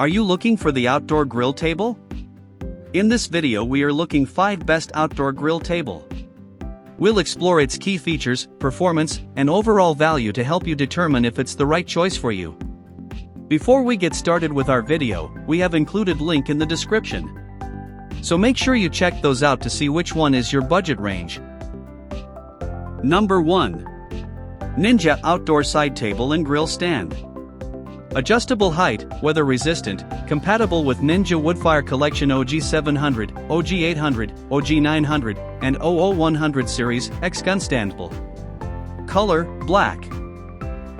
Are you looking for the outdoor grill table? In this video we are looking 5 best outdoor grill table. We'll explore its key features, performance, and overall value to help you determine if it's the right choice for you. Before we get started with our video, we have included link in the description. So make sure you check those out to see which one is your budget range. Number 1. Ninja Outdoor Side Table and Grill Stand. Adjustable height, weather resistant, compatible with Ninja Woodfire Collection OG700, OG800, OG900, and OO100 series, X-Gun Standable. Color, black.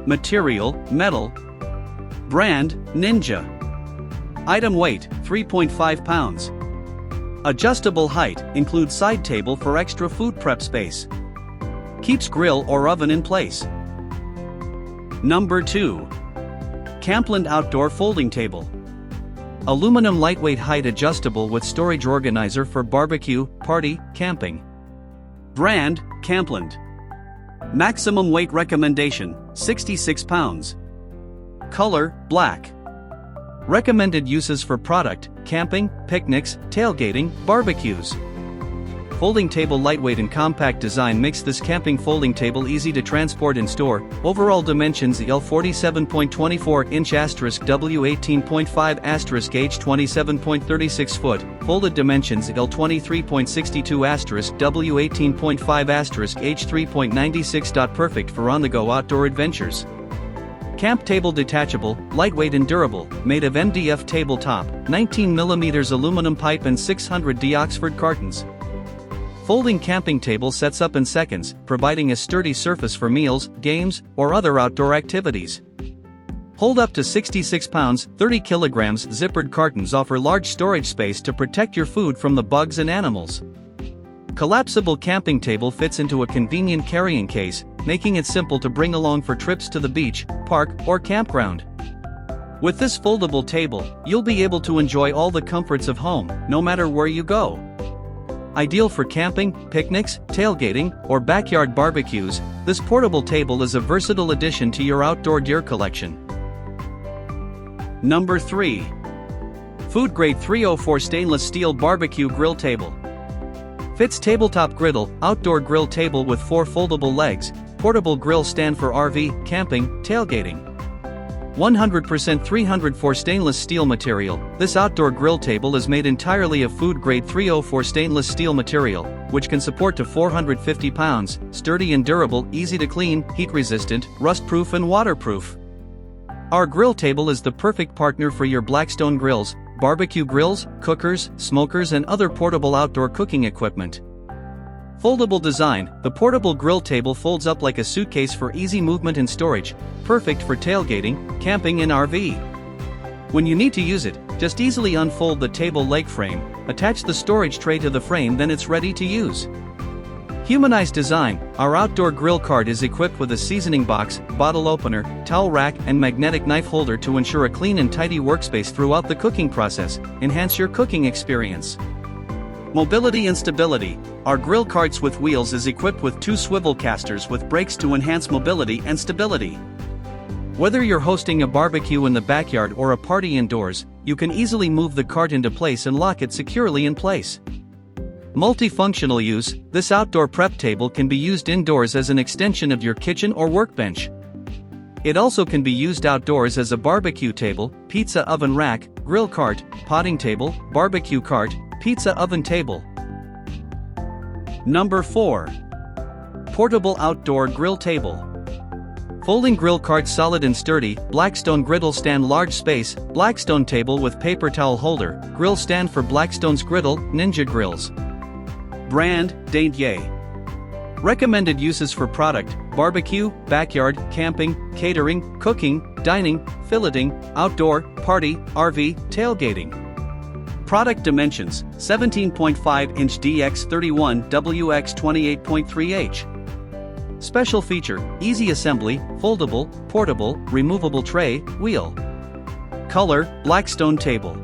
Material, metal. Brand, Ninja. Item weight, 3.5 pounds. Adjustable height, includes side table for extra food prep space. Keeps grill or oven in place. Number 2. CampLand Outdoor Folding Table. Aluminum lightweight height adjustable with storage organizer for barbecue, party, camping. Brand, CampLand. Maximum weight recommendation, 66 pounds. Color, black. Recommended uses for product, camping, picnics, tailgating, barbecues. Folding table lightweight and compact design makes this camping folding table easy to transport and store. Overall dimensions L 47.24 inch W 18.5 H 27.36 foot. Folded dimensions L 23.62 W 18.5 H 3.96. Perfect for on-the-go outdoor adventures. Camp table detachable, lightweight and durable, made of MDF tabletop, 19mm aluminum pipe and 600D Oxford cartons. Folding camping table sets up in seconds, providing a sturdy surface for meals, games, or other outdoor activities. Hold up to 66 pounds, 30 kilograms. Zippered cartons offer large storage space to protect your food from the bugs and animals. Collapsible camping table fits into a convenient carrying case, making it simple to bring along for trips to the beach, park, or campground. With this foldable table, you'll be able to enjoy all the comforts of home, no matter where you go. Ideal for camping, picnics, tailgating, or backyard barbecues, this portable table is a versatile addition to your outdoor gear collection. Number 3. Food Grade 304 Stainless Steel Barbecue Grill Table. Fits tabletop griddle, outdoor grill table with 4 foldable legs, portable grill stand for RV, camping, tailgating. 100% 304 stainless steel material. This outdoor grill table is made entirely of food grade 304 stainless steel material, which can support to 450 pounds, sturdy and durable, easy to clean, heat resistant, rust proof and waterproof. Our grill table is the perfect partner for your Blackstone grills, barbecue grills, cookers, smokers and other portable outdoor cooking equipment. Foldable design, the portable grill table folds up like a suitcase for easy movement and storage, perfect for tailgating, camping and RV. When you need to use it, just easily unfold the table leg frame, attach the storage tray to the frame, then it's ready to use. Humanized design, our outdoor grill cart is equipped with a seasoning box, bottle opener, towel rack and magnetic knife holder to ensure a clean and tidy workspace throughout the cooking process. Enhance your cooking experience. Mobility and stability, our grill carts with wheels is equipped with 2 swivel casters with brakes to enhance mobility and stability. Whether you're hosting a barbecue in the backyard or a party indoors, you can easily move the cart into place and lock it securely in place. Multifunctional use, this outdoor prep table can be used indoors as an extension of your kitchen or workbench. It also can be used outdoors as a barbecue table, pizza oven rack, grill cart, potting table, barbecue cart, pizza oven table. Number 4. Portable Outdoor Grill Table. Folding grill cart solid and sturdy, Blackstone griddle stand large space, Blackstone table with paper towel holder, grill stand for Blackstone's griddle, Ninja grills. Brand, Daintier. Recommended uses for product, barbecue, backyard, camping, catering, cooking, dining, filleting, outdoor, party, RV, tailgating. Product dimensions, 17.5 inch DX31 WX 28.3 H. Special feature, easy assembly, foldable, portable, removable tray, wheel. Color, Blackstone table.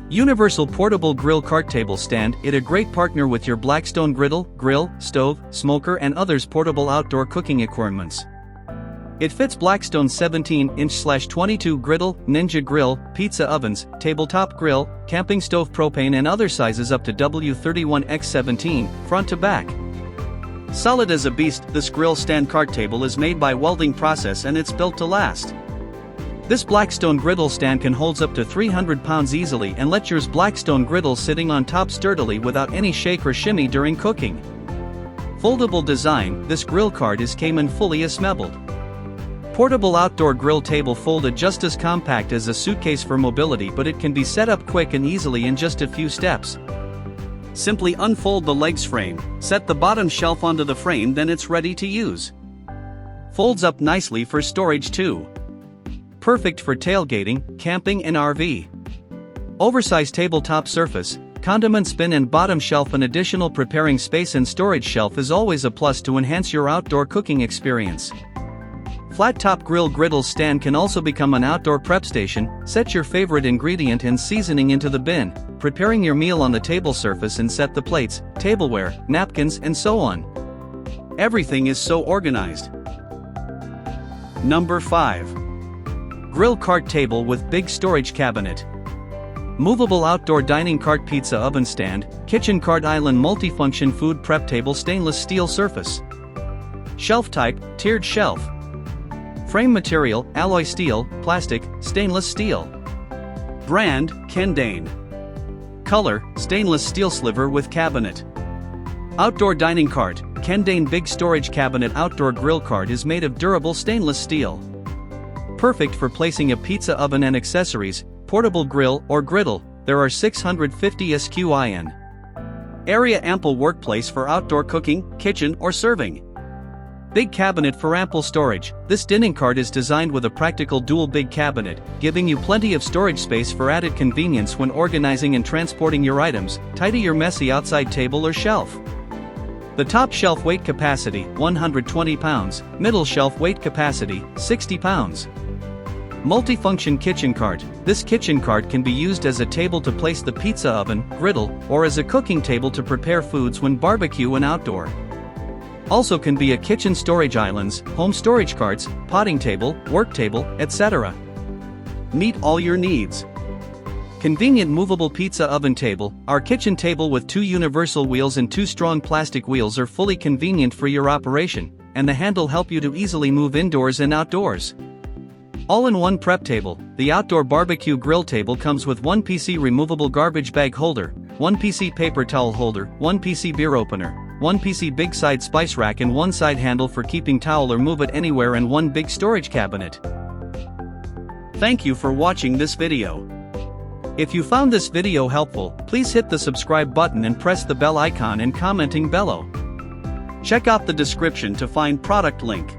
Universal portable grill cart table stand. It a great partner with your Blackstone griddle, grill, stove, smoker and others portable outdoor cooking equipments. It fits Blackstone 17-inch/22 griddle, Ninja grill, pizza ovens, tabletop grill, camping stove, propane and other sizes up to W31x17, front to back. Solid as a beast, this grill stand cart table is made by welding process and it's built to last. This Blackstone griddle stand can hold up to 300 pounds easily and let yours Blackstone griddle sitting on top sturdily without any shake or shimmy during cooking. Foldable design, this grill cart came in fully assembled. Portable outdoor grill table folded just as compact as a suitcase for mobility, but it can be set up quick and easily in just a few steps. Simply unfold the legs frame, set the bottom shelf onto the frame, then it's ready to use. Folds up nicely for storage too. Perfect for tailgating, camping and RV. Oversized tabletop surface, condiments bin and bottom shelf. An additional preparing space and storage shelf is always a plus to enhance your outdoor cooking experience. Flat top grill griddle stand can also become an outdoor prep station. Set your favorite ingredient and seasoning into the bin, preparing your meal on the table surface, and set the plates, tableware, napkins and so on. Everything is so organized. Number 5. Grill cart table with big storage cabinet. Movable outdoor dining cart, pizza oven stand, kitchen cart island, multifunction food prep table, stainless steel surface. Shelf type, tiered shelf. Frame material, alloy steel, plastic, stainless steel. Brand, Kendane. Color, stainless steel sliver with cabinet. Outdoor dining cart, Kendane big storage cabinet. Outdoor grill cart is made of durable stainless steel. Perfect for placing a pizza oven and accessories, portable grill or griddle. There are 650 SKU in. Area ample workplace for outdoor cooking, kitchen or serving. Big cabinet for ample storage. This dining cart is designed with a practical dual big cabinet, giving you plenty of storage space for added convenience when organizing and transporting your items. Tidy your messy outside table or shelf. The top shelf weight capacity, 120 pounds, middle shelf weight capacity, 60 pounds. Multifunction kitchen cart. This kitchen cart can be used as a table to place the pizza oven, griddle, or as a cooking table to prepare foods when barbecue and outdoor. Also can be a kitchen storage islands, home storage carts, potting table, work table, etc. Meet all your needs. Convenient movable pizza oven table. Our kitchen table with 2 universal wheels and 2 strong plastic wheels are fully convenient for your operation, and the handle help you to easily move indoors and outdoors. All-in-one prep table. The outdoor barbecue grill table comes with 1 PC removable garbage bag holder, 1 PC paper towel holder, 1 PC beer opener, 1 PC big side spice rack and 1 side handle for keeping towel or move it anywhere, and 1 big storage cabinet. Thank you for watching this video. If you found this video helpful, please hit the subscribe button and press the bell icon and commenting below. Check out the description to find product link.